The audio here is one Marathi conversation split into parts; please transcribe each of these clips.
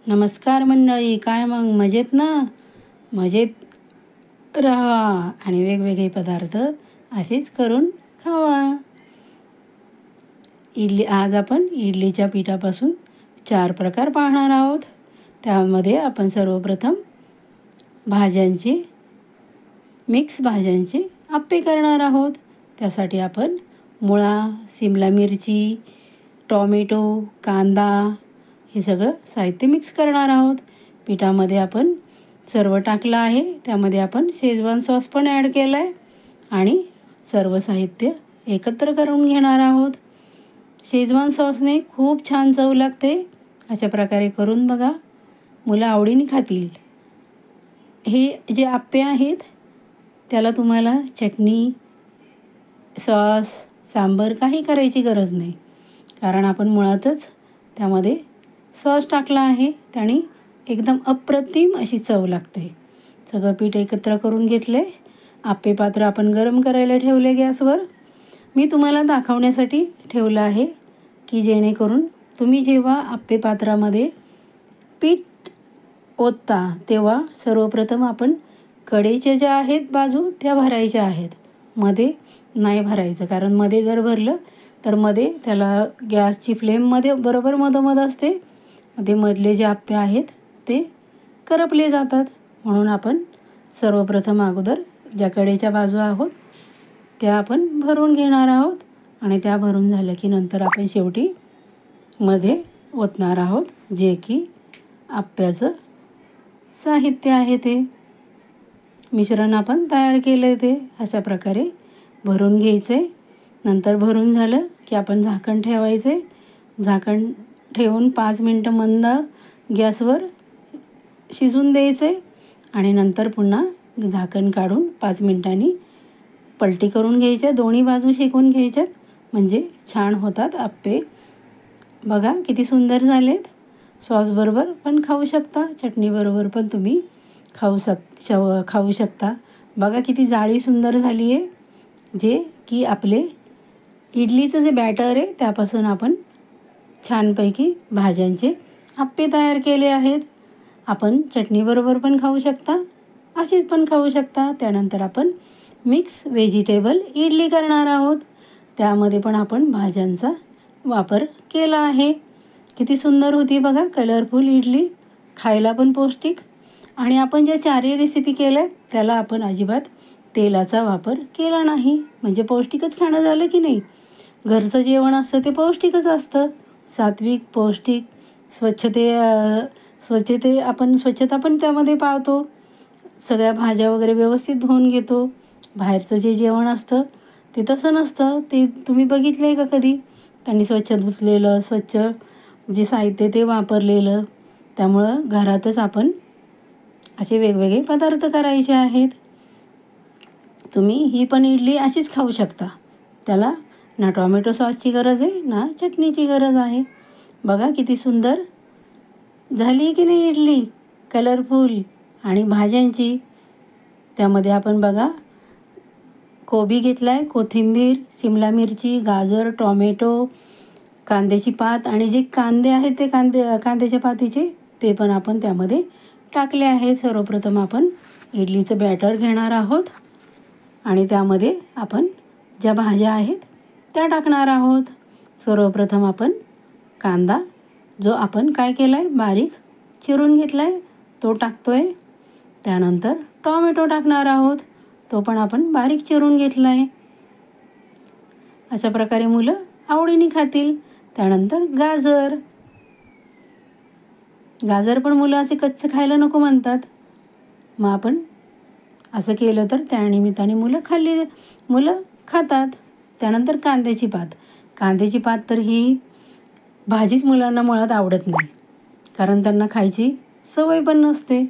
नमस्कार मंडळी, काय मग मजेत ना? मजेत राहा आणि वेगवेगळे पदार्थ असेच करून खावा. आज आपण इडलीच्या पिठापासून 4 प्रकार पाहणार आहोत. त्यामध्ये आपण सर्वप्रथम मिक्स भाज्यांचे आप्पे करणार आहोत. त्यासाठी आपण मुळा, सिमला मिरची, टॉमॅटो, कांदा हे सगळं साहित्य मिक्स करणार आहोत. पिठामध्ये आपण सर्व टाकलं आहे. त्यामध्ये आपण शेजवान सॉस पण ॲड केला आहे आणि सर्व साहित्य एकत्र करून घेणार आहोत. शेजवान सॉसने खूप छान चव लागते. अशा प्रकारे करून बघा, मुलं आवडीने खातील. हे जे आप्पे आहेत त्याला तुम्हाला चटणी, सॉस, सांबार काही करायची गरज नाही, कारण आपण मुळातच त्यामध्ये सॉस टाकला आहे. त्याने एकदम अप्रतिम अशी चव लागते. सगळं पीठ एकत्र करून घेतले. आप्पे पात्र आपण गरम करायला ठेवले गॅसवर. मी तुम्हाला दाखवण्यासाठी ठेवलं आहे की जेणेकरून तुम्ही जेव्हा आप्पे पात्रामध्ये पीठ ओतता तेव्हा सर्वप्रथम आपण कढईच्या ज्या आहेत बाजू त्या भरायच्या आहेत, मध्ये नाही भरायचं. कारण मध्ये जर भरलं तर मध्ये त्याला गॅसची फ्लेममध्ये बरोबर मधोमध असते, ते मधले जे आप्पे आहेत ते करपले जातात. म्हणून आपण सर्वप्रथम अगोदर ज्या कढईच्या बाजू आहोत त्या आपण भरून घेणार आहोत आणि त्या भरून झाल्या की नंतर आपण शेवटी मध्ये ओतणार आहोत, जे की आप्प्याचं साहित्य आहे. ते मिश्रण आपण तयार केलं आहे ते अशा प्रकारे भरून घ्यायचं आहे. नंतर भरून झालं की आपण झाकण ठेवायचे. झाकण ठेवून 5 मिनटं मंद गॅसवर शिजून द्यायचे आणि नंतर पुन्हा झाकण काढून 5 मिनटांनी पलटी करून घ्यायच्या. दोन्ही बाजू शेकून घ्यायच्यात, म्हणजे छान होतात आप्पे. बघा किती सुंदर झालेत. सॉसबरोबर पण खाऊ शकता, चटणीबरोबर पण तुम्ही खाऊ शकता. बघा किती जाळी सुंदर झाली आहे. जे की आपले इडलीचं जे बॅटर आहे त्यापासून आपण छानपैकी भाज्यांचे आप्पे तयार केले आहेत. आपण चटणीबरोबर पण खाऊ शकता, अशीच पण खाऊ शकता. त्यानंतर आपण मिक्स व्हेजिटेबल इडली करणार आहोत. त्यामध्ये पण आपण भाज्यांचा वापर केला आहे. किती सुंदर होती बघा, कलरफुल इडली, खायला पण पौष्टिक. आणि आपण ज्या 4 रेसिपी केल्या त्याला आपण अजिबात तेलाचा वापर केला नाही, म्हणजे पौष्टिकच खाणं झालं की नाही. घरचं जेवण असतं ते पौष्टिकच असतं, सात्विक, पौष्टिक. स्वच्छता पण त्यामध्ये पाळतो. सगळ्या भाज्या वगैरे व्यवस्थित धुवून घेतो. बाहेरचं जे जेवण असतं ते तसं नसतं. ते तुम्ही बघितलं आहे का कधी? त्यांनी स्वच्छ धुतलेलं, स्वच्छ जे साहित्य ते वापरलेलं. त्यामुळं घरातच आपण असे वेगवेगळे पदार्थ करायचे आहेत. तुम्ही ही पण इडली अशीच खाऊ शकता. त्याला ना टॉमॅटो सॉसची गरज आहे ना चटणीची गरज आहे. बघा किती सुंदर झाली की नाही इडली, कलरफुल आणि भाज्यांची. त्यामध्ये आपण बघा कोबी घेतला आहे, कोथिंबीर, सिमला मिरची, गाजर, टॉमॅटो, कांद्याची पात आणि जे कांदे आहेत ते कांद्याच्या पातीचे ते पण आपण त्यामध्ये टाकले आहेत. सर्वप्रथम आपण इडलीचं बॅटर घेणार आहोत आणि त्यामध्ये आपण ज्या भाज्या आहेत त्या टाकणार आहोत. सर्वप्रथम आपण कांदा जो आपण काय केला आहे बारीक चिरून घेतला आहे तो टाकतो आहे. त्यानंतर टॉमॅटो टाकणार आहोत, तो पण आपण बारीक चिरून घेतला आहे. अशा प्रकारे मुलं आवडीने खातील. त्यानंतर गाजर पण मुलं असे कच्चे खायला नको म्हणतात. मग आपण असं केलं तर त्यानिमित्ताने मुलं खातात. त्यानंतर कांद्याची पात तर ही भाजीच मुलांना मुळात आवडत नाही, कारण त्यांना खायची सवय पण नसते.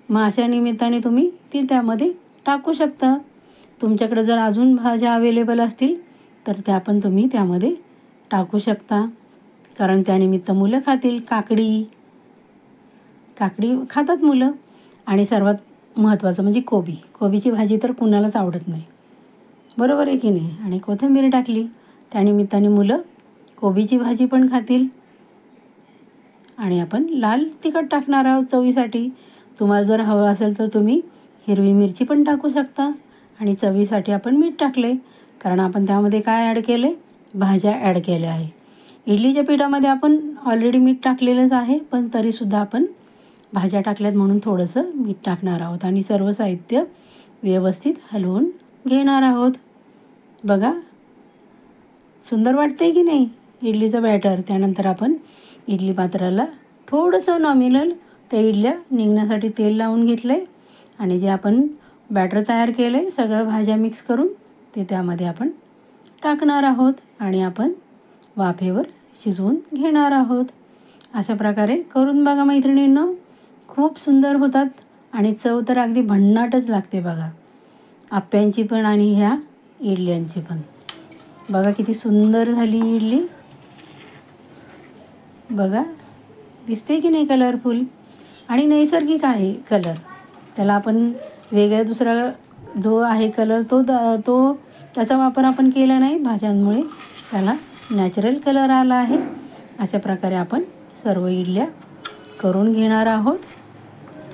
मग अशा निमित्ताने तुम्ही ती त्यामध्ये टाकू शकता. तुमच्याकडे जर अजून भाज्या अवेलेबल असतील तर त्या पण तुम्ही त्यामध्ये टाकू शकता, कारण त्यानिमित्त मुलं खातील. काकडी खातात मुलं. आणि सर्वात महत्त्वाचं म्हणजे कोबीची भाजी तर कुणालाच आवडत नाही, बरोबर आहे की नाही. आणि कोथिंबीर टाकली त्यानिमित्ताने मुलं कोबीची भाजी पण खातील. आणि आपण लाल तिखट टाकणार आहोत चवीसाठी. तुम्हाला जर हवं असेल तर तुम्ही हिरवी मिरची पण टाकू शकता. आणि चवीसाठी आपण मीठ टाकले, कारण आपण त्यामध्ये काय ॲड केले, भाज्या ॲड केल्या आहे. इडलीच्या पिठामध्ये आपण ऑलरेडी मीठ टाकलेलंच आहे, पण तरीसुद्धा आपण भाज्या टाकल्यात म्हणून थोडंसं मीठ टाकणार आहोत. आणि सर्व साहित्य व्यवस्थित हलवून घेणार आहोत. बघा सुंदर वाटते की नाही इडलीचं बॅटर. त्यानंतर आपण इडली पात्राला थोडंसं नॉमिनल त्या इडल्या निघण्यासाठी तेल लावून घेतलं आहे. आणि जे आपण बॅटर तयार केलं आहे सगळ्या भाज्या मिक्स करून ते त्यामध्ये आपण टाकणार आहोत आणि आपण वाफेवर शिजवून घेणार आहोत. अशा प्रकारे करून बघा मैत्रिणींनो, खूप सुंदर होतात आणि चव तर अगदी भन्नाटच लागते बघा, आप्यांची पण आणि ह्या इडल्यांची पण. बघा किती सुंदर झाली इडली. बघा दिसते की नाही कलरफुल आणि नैसर्गिक आहे कलर. त्याला आपण वेगळ्या दुसरा जो आहे कलर तो त्याचा वापर आपण केला नाही. भाज्यांमुळे त्याला नॅचरल कलर आला आहे. अशा प्रकारे आपण सर्व इडल्या करून घेणार आहोत.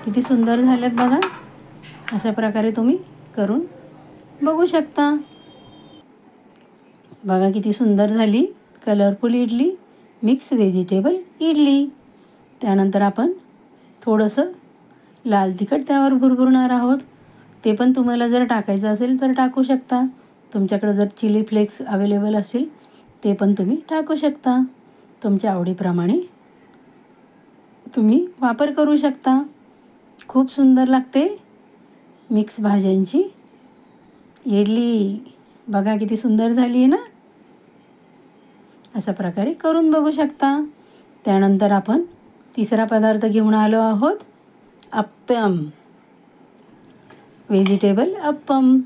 किती सुंदर झाल्यात बघा. अशा प्रकारे तुम्ही करून बघू शकता. बघा किती सुंदर झाली colourful idli, mix vegetable idli. त्यानंतर आपण थोडंसं लाल तिखट त्यावर भुरभुरणार आहोत. ते पण तुम्हाला जर टाकायचं असेल तर टाकू शकता. तुमच्याकडे जर चिली फ्लेक्स अवेलेबल असतील ते पण तुम्ही टाकू शकता. तुमच्या आवडीप्रमाणे तुम्ही वापर करू शकता. खूप सुंदर लागते मिक्स भाज्यांची इडली. बघा किती सुंदर झाली आहे ना. अशा प्रकारे करून बघू शकता. त्यानंतर आपण तिसरा पदार्थ घेऊन आलो आहोत, अप्पम, व्हेजिटेबल अप्पम.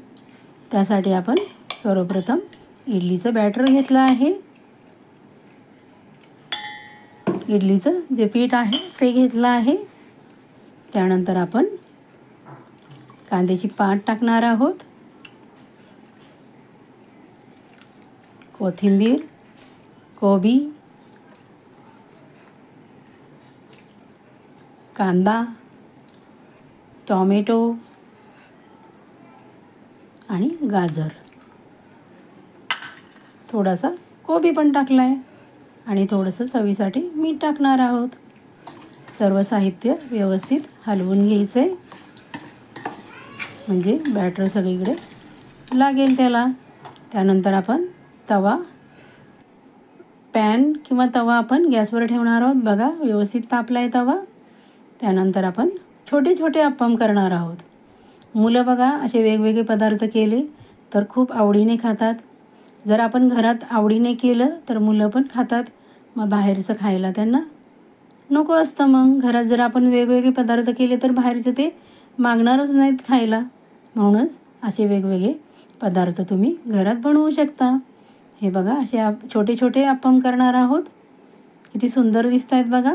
त्यासाठी आपण सर्वप्रथम इडलीचं बॅटर घेतलं आहे. इडलीचं जे पीठ आहे ते घेतलं आहे. त्यानंतर आपण कांद्याची पात टाकणार आहोत, कोथिंबीर, कोबी, कांदा, टॉमॅटो आणि गाजर. थोडासा कोबी पण टाकला आहे आणि थोडंसं चवीसाठी मीठ टाकणार आहोत. सर्व साहित्य व्यवस्थित हलवून घ्यायचं आहे, म्हणजे बॅटर सगळीकडे लागेल त्याला. त्यानंतर आपण पॅन किंवा तवा आपण गॅसवर ठेवणार आहोत. बघा व्यवस्थित तापला आहे तवा. त्यानंतर आपण छोटे छोटे अप्पम करणार आहोत. मुलं बघा असे वेगवेगळे पदार्थ केले तर खूप आवडीने खातात. जर आपण घरात आवडीने केलं तर मुलं पण खातात. मग बाहेरचं खायला त्यांना नको असतं. मग घरात जर आपण वेगवेगळे पदार्थ केले तर बाहेरचं ते मागणारच नाहीत खायला. म्हणूनच असे वेगवेगळे पदार्थ तुम्ही घरात बनवू शकता. हे बघा असे छोटे छोटे अप्पम करणार आहोत. किती सुंदर दिसत आहेत बघा.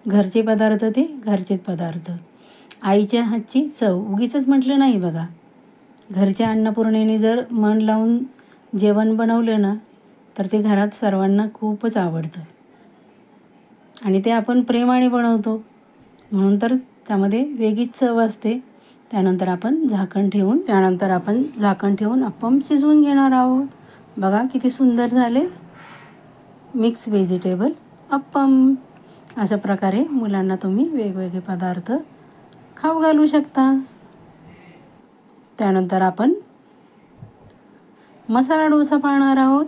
घरचे पदार्थ ते घरचेच पदार्थ. आईच्या हातची चव उगीचच म्हटलं नाही बघा. घरच्या अन्नपूर्णेने जर मन लावून जेवण बनवलं ना तर ते घरात सर्वांना खूपच आवडतं. आणि ते आपण प्रेमाने बनवतो म्हणून तर त्यामध्ये वेगळीच चव असते. त्यानंतर आपण झाकण ठेवून अप्पम शिजवून घेणार आहोत. बघा किती सुंदर झाले मिक्स व्हेजिटेबल अप्पम. अशा प्रकारे मुलांना तुम्ही वेगवेगळे पदार्थ खाऊ घालू शकता. त्यानंतर आपण मसाला डोसा पाहणार आहोत,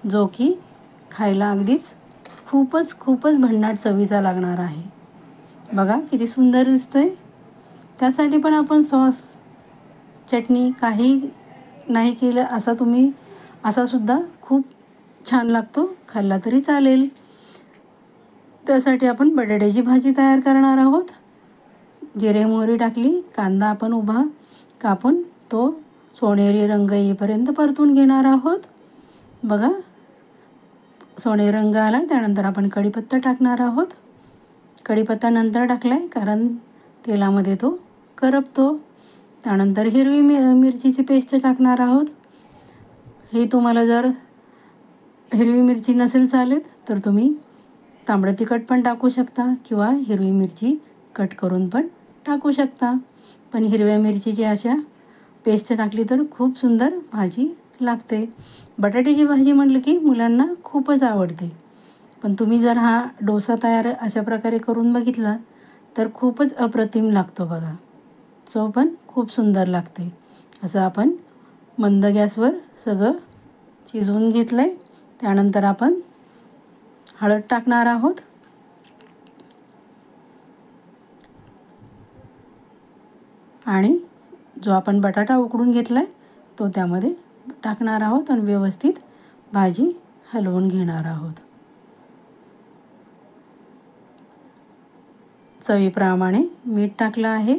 जो की खायला अगदीच खूपच भन्नाट चवीचा लागणार आहे. बघा किती सुंदर दिसतोय. त्यासाठी पण आपण सॉस, चटणी काही नाही केलं असा सुद्धा खूप छान लागतो, खाल्ला तरी चालेल. त्यासाठी आपण बटाट्याची भाजी तयार करणार आहोत. जिरे मोहरी टाकली, कांदा आपण उभा कापून तो सोनेरी रंग येईपर्यंत परतून घेणार आहोत. बघा सोनेरी रंग आला. त्यानंतर आपण कढीपत्ता टाकणार आहोत. कढीपत्ता नंतर टाकला आहे कारण तेलामध्ये तो करपतो. त्यानंतर हिरवी मिरचीची पेस्ट टाकणार आहोत. हे तुम्हाला जर हिरवी मिरची नसेल चालत तर तुम्ही तांबडं तिखट पण टाकू शकता किंवा हिरवी मिरची कट करून पण टाकू शकता. पण हिरव्या मिरचीची अशा पेस्ट टाकली तर खूप सुंदर भाजी लागते. बटाट्याची भाजी म्हटलं की मुलांना खूपच आवडते. पण तुम्ही जर हा डोसा तयार अशा प्रकारे करून बघितला तर खूपच अप्रतिम लागतो बघा. चव पण खूप सुंदर लागते. असं आपण मंद गॅसवर सगळं शिजवून घेतलं आहे. त्यानंतर आपण हळद टाकणार आहोत. आणि जो आपण बटाटा उकडून घेतला आहे तो त्यामध्ये टाकणार आहोत आणि व्यवस्थित भाजी हलवून घेणार आहोत. चवीप्रमाणे मीठ टाकलं आहे.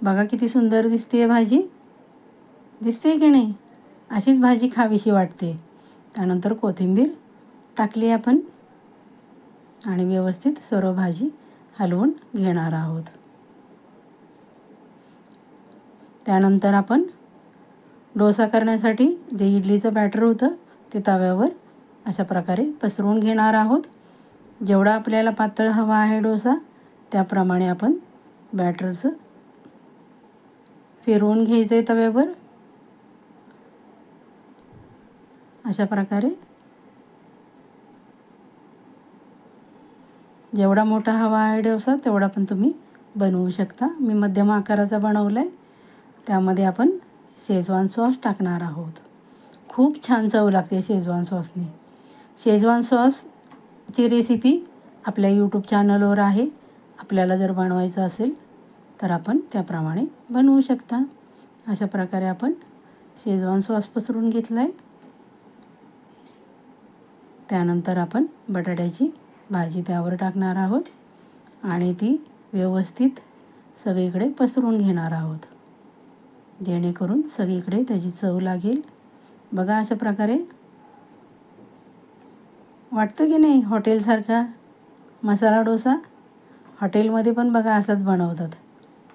बघा किती सुंदर दिसते भाजी. दिसते की नाही? अशीच भाजी खावीशी वाटते. त्यानंतर कोथिंबीर टाकली आपण आणि व्यवस्थित सर्व भाजी हलवून घेणार आहोत. त्यानंतर आपण डोसा करण्यासाठी जे इडलीचं बॅटर होतं ते तव्यावर अशा प्रकारे पसरवून घेणार आहोत. जेवढा आपल्याला पातळ हवा आहे डोसा त्याप्रमाणे आपण बॅटरचं फिरवून घ्यायचं आहे तव्यावर. अशा प्रकारे जेवढा मोठा हवा आहे डोसा तेवढा पण तुम्ही बनवू शकता. मी मध्यम आकाराचा बनवला आहे. त्यामध्ये आपण शेजवान सॉस टाकणार आहोत. खूप छान चव लागते शेजवान सॉसने. शेजवान सॉसची रेसिपी आपल्या यूट्यूब चॅनलवर आहे. आपल्याला जर बनवायचं असेल तर आपण त्याप्रमाणे बनवू शकता. अशा प्रकारे आपण शेजवान सॉस पसरून घेतला आहे. त्यानंतर आपण बटाट्याची भाजी त्यावर टाकणार आहोत आणि ती व्यवस्थित सगळीकडे पसरून घेणार आहोत जेणेकरून सगळीकडे त्याची चव लागेल. बघा अशा प्रकारे वाटतं की नाही हॉटेलसारखा मसाला डोसा. हॉटेलमध्ये पण बघा असाच बनवतात.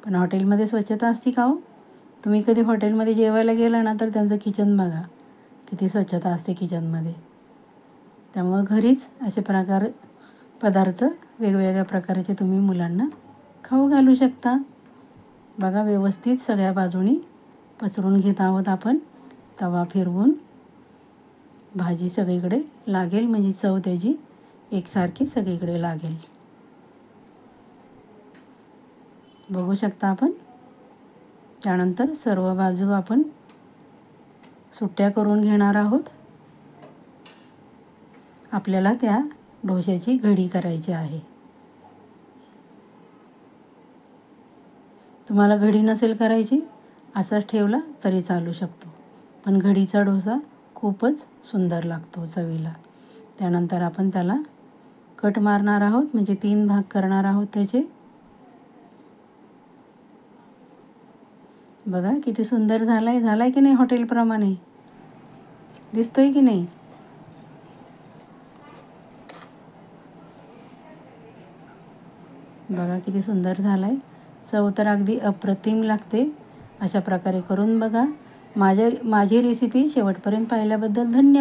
पण हॉटेलमध्ये स्वच्छता असते का हो? तुम्ही कधी हॉटेलमध्ये जेवायला गेला ना तर त्यांचं किचन बघा किती स्वच्छता असते किचनमध्ये. त्यामुळं घरीच असे पदार्थ वेगवेगळ्या प्रकारचे तुम्ही मुलांना खाऊ घालू शकता. बघा व्यवस्थित सगळ्या बाजूनी पसरून घेत आहोत आपण. तवा फिरवून भाजी सगळीकडे लागेल म्हणजे चव त्याची एकसारखी सगळीकडे लागेल. बघू शकता आपण. त्यानंतर सर्व बाजू आपण सुट्ट्या करून घेणार आहोत. आपल्याला त्या डोश्याची घडी करायची आहे. तुम्हाला घडी नसेल करायची असाच ठेवला तरी चालू शकतो. पण घडीचा डोसा खूपच सुंदर लागतो चवीला. त्यानंतर आपण त्याला कट मारणार आहोत म्हणजे 3 भाग करणार आहोत त्याचे. बघा किती सुंदर झालाय की नाही हॉटेलप्रमाणे. दिसतोय की नाही? बघा किती सुंदर झालाय. चव तर अगदी अप्रतिम लागते. अशा प्रकारे करून बघा. माझी रेसिपी शेवटपर्यंत पाहिल्याबद्दल धन्यवाद.